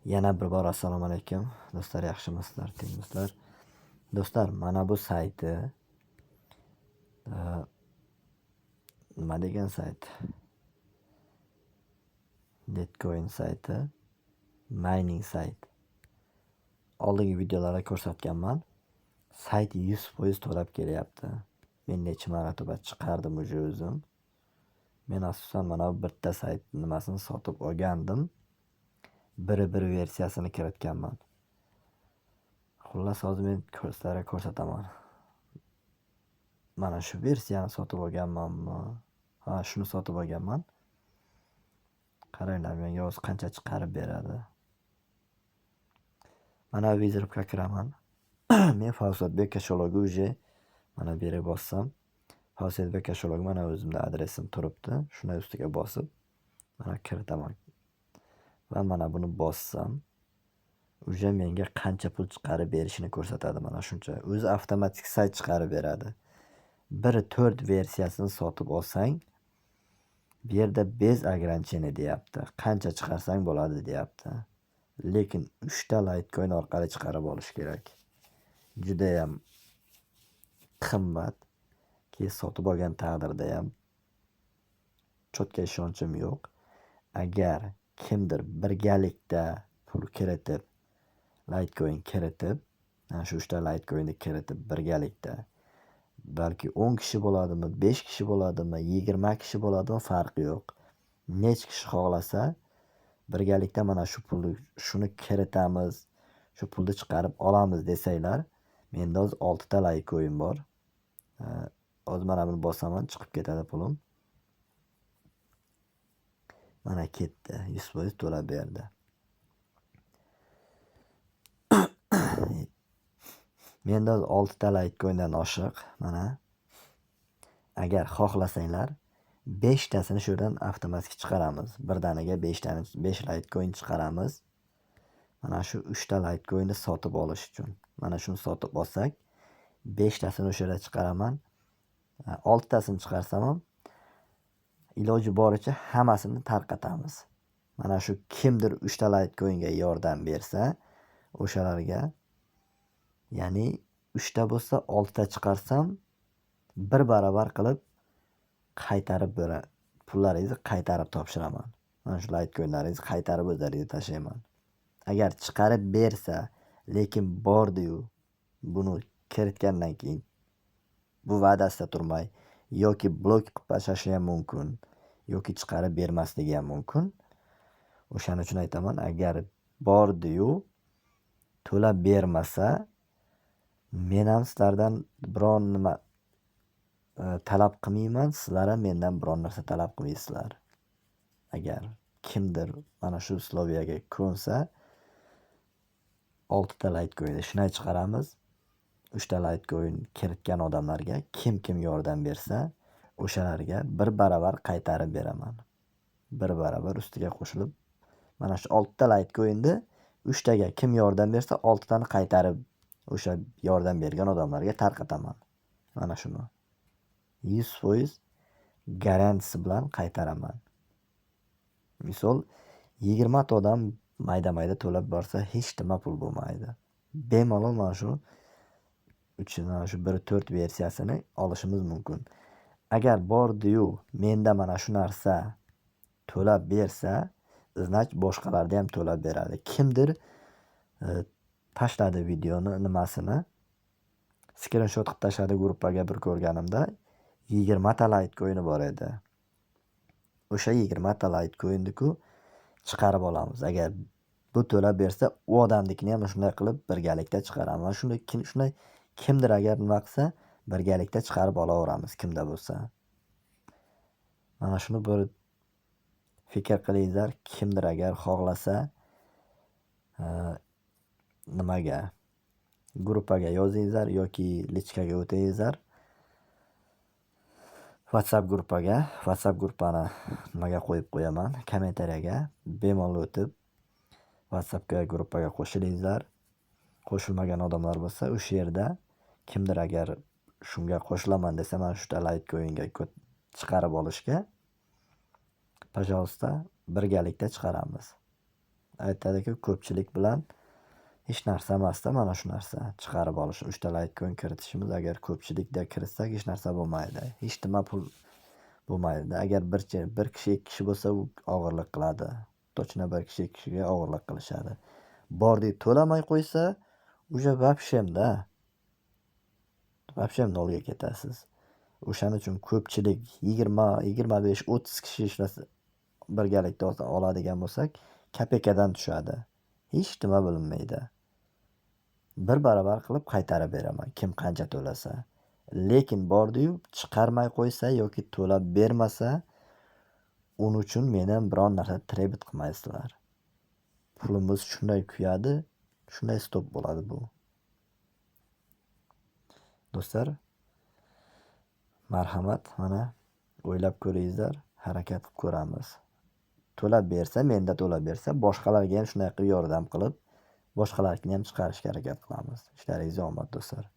Yana bir bor assalomu alaykum. Do'stlar, yaxshimisizlar, tinchmisizlar? Do'stlar, mana bu sayti nima degan sayt? Bitcoin sayti, mining sayt. Oldingi videolarda ko'rsatganman. Sayt 100% to'lab kelyapti. Men necha marotaba chiqardim o'zim. Men asosan mana bu bitta sayt nimasini sotib olgandim. Bir versiyasini kiritganman. Xullas, hozir men sizlarga ko'rsataman. Mana shu versiyani sotib olganmanmi? Ha, shuni sotib olganman. Qaranglar, menga o'zi qancha chiqarib beradi. Mana vizorga kiraman. Men Favzodbek kashalog'i uje mana bu yerga bossam, Favzodbek kashalog'i mana o'zimda adresim turibdi. Shuni ustiga bosib, mana kiritaman. Va mana buni bossam, uje menga qancha pul chiqarib berishini ko'rsatadi. Mana shuncha. O'zi avtomatik sayt chiqarib beradi. 4 versiyasini sotib olsang, bu yerda bez ограничение deyapti. Qancha chiqarsang bo'ladi deyapti. Lekin 3 ta Litecoin orqali chiqarib olish kerak. Juda ham qimmat. Keyin sotib olgan taqdirda ham cho'tka ishonchim yo'q. Agar kimdir birgalikda pul kiritib, Litecoin kiritib, mana shu 3 ta Litecoinni kiritib birgalikda, balki 10 kishi bo'ladimi, 5 kishi bo'ladimi, 20 kishi bo'ladimi, farqi yo'q. Nech kishi xohlasa birgalikda mana shu pulni shuni kiritamiz, shu pulni chiqarib olamiz desanglar, menda hozir 6 ta Litecoin bor. Hozir mana buni bosaman, chiqib ketadi pulim. Mana ketdi, 100% to'lab berdi. Menda 6 ta Litecoindan oshiq, mana. Agar xohlasanglar 5 tasini shu yerdan avtomatik chiqaramiz. Birdaniga 5 Litecoin chiqaramiz. Mana shu 3 ta Litecoinni sotib olish uchun. Mana shuni sotib olsak, 5 tasini o'sha yerda chiqaraman. 6 tasini chiqarsam ham iloji boricha hammasini tarqatamiz. Mana shu kimdir 3 ta Litecoinga yordam bersa, o'shalarga, ya'ni 3 ta bo'lsa 6 ta chiqarsam, bir barobar qilib qaytarib beraman. Pullaringizni qaytarib topshiraman. Mana shu Litecoinlaringizni qaytarib o'zlariga tashlayman. Agar chiqarib bersa, lekin bordi-yu, buni kiritgandan keyin bu va'dasida turmay yoki blok qilib tashlashi ham mumkin, yoki chiqarib bermasligi ham mumkin. O'shaning uchun aytaman, agar bordi-yu, to'lab bermasa, men ham sizlardan biron nima talab qilmayman, sizlar ham mendan biron narsa talab qilmaysizlar. Agar kimdir mana shu usloviyaga ko'nsa, 6 ta Litecoinni shunday chiqaramiz. 3 ta Litecoin kiritgan odamlarga kim yordam bersa, o'shalarga bir barobar qaytarib beraman. Bir barobar ustiga qo'shilib, mana shu 6 ta Litecoinni 3 taga kim yordam bersa, 6 tani qaytarib o'sha yordam bergan odamlarga tarqataman. Mana shuni 100% garantisi bilan qaytaraman. Misol 20 ta odam mayda to'lab borsa, hech nima pul bo'lmaydi. Bemalol mana shu 1/4 versiyasini olishimiz mumkin. Agar bordi-yu, menda mana shu narsa to'lab bersa, значит boshqalarda ham to'lab beradi. Kimdir tashladi videoni nimasini, screenshot qilib tashladi gruppaga bir ko'rganimda, 20 ta Litecoin'i bor edi. O'sha 20 ta Litecoin'ni-ku chiqarib olamiz. Agar bu to'lab bersa, u odamnikini ham shunday qilib birgalikda chiqaramiz. Shunday kimdir agar nima qilsa, birgalikda chiqarib olaveramiz, kimda bo'lsa. Mana shuni bir fikr qilinglar. Kimdir agar xohlasa, nimaga, gruppaga yozinglar yoki lichkaga o'tingizlar. WhatsApp gruppani nimaga qo'yib qo'yaman, kommentariyaga bemalol o'tib WhatsAppga gruppaga qo'shilinglar. Qo'shilmagan odamlar bo'lsa, o'sha yerda kimdir agar shunga qo'shilaman desa, mana shu Litecoinga chiqarib olishga, пожалуйста, birgalikda chiqaramiz. aytadiki, ko'pchilik bilan hech narsa emasda mana shu narsa chiqarib olish. 3 ta Litecoin kiritishimiz, agar ko'pchilikda kiritsak hech narsa bo'lmaydi. Hech nima pul bo'lmaydi. Agar bir kishi, 2 kishi bo'lsa, u og'irlik qiladi. Точно bir kishi, 2 kishiga og'irlik qilishadi. Bordik to'lamay qo'ysa, уже vobshem-da. Vobshem nolga ketasiz. O'shaning uchun ko'pchilik 20, 25, 30 kishi ishlasa, birgalikda oladigan bo'lsak, kopeykadan tushadi. Hech nima bilinmaydi. Bir barobar qilib qaytarib beraman, kim qancha to'lasa. Lekin bordi-yu chiqarmay qo'ysa yoki to'lab bermasa, uning uchun mendan biron narsa trebit qilmaysizlar. Pulimiz shunday kuyadi, shunday stop bo'ladi bu. Do'stlar, marhamat, mana o'ylab ko'ringizlar, harakat qilib ko'ramiz. To'lab bersa, menda to'lab bersa, boshqalarga ham shunday qilib yordam qilib, boshqalarni ham chiqarishga harakat qilamiz. Ishlaringizga omad do'stlar.